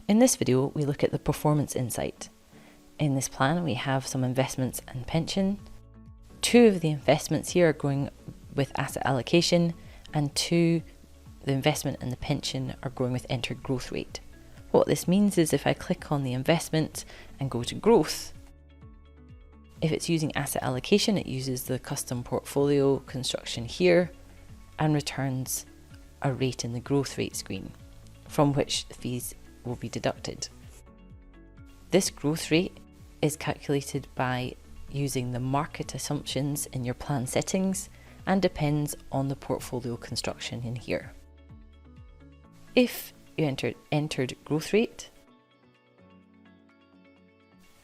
In this video, we look at the performance insight. In this plan, we have some investments and pension. 2 of the investments here are going with asset allocation, and 2, the investment and the pension, are going with entered growth rate. What this means is if I click on the investment and go to growth, if it's using asset allocation, it uses the custom portfolio construction here and returns a rate in the growth rate screen from which the fees will be deducted. This growth rate is calculated by using the market assumptions in your plan settings and depends on the portfolio construction in here. If you entered growth rate,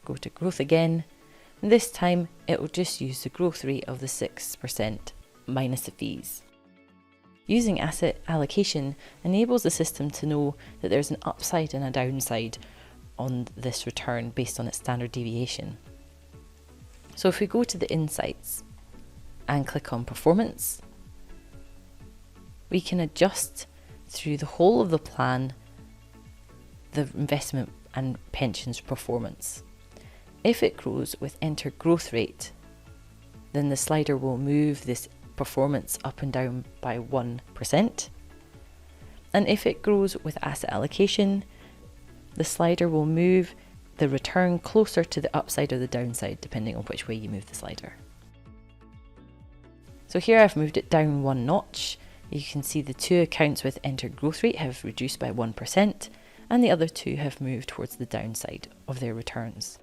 go to growth again, and this time it will just use the growth rate of the 6% minus the fees. Using asset allocation enables the system to know that there's an upside and a downside on this return based on its standard deviation. So if we go to the insights and click on performance, we can adjust through the whole of the plan the investment and pensions performance. If it grows with enter growth rate, then the slider will move this performance up and down by 1%. And if it grows with asset allocation, the slider will move the return closer to the upside or the downside, depending on which way you move the slider. So here I've moved it down 1 notch. You can see the 2 accounts with entered growth rate have reduced by 1%, and the other 2 have moved towards the downside of their returns.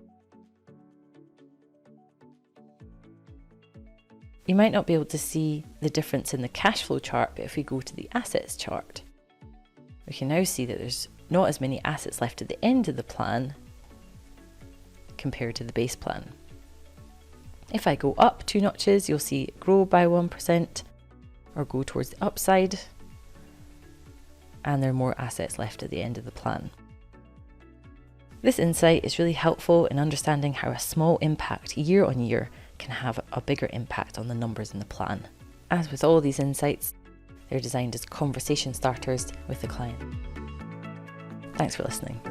You might not be able to see the difference in the cash flow chart, but if we go to the assets chart, we can now see that there's not as many assets left at the end of the plan compared to the base plan. If I go up 2 notches, you'll see it grow by 1% or go towards the upside, and there are more assets left at the end of the plan. This insight is really helpful in understanding how a small impact year on year can have a bigger impact on the numbers in the plan. As with all these insights, they're designed as conversation starters with the client. Thanks for listening.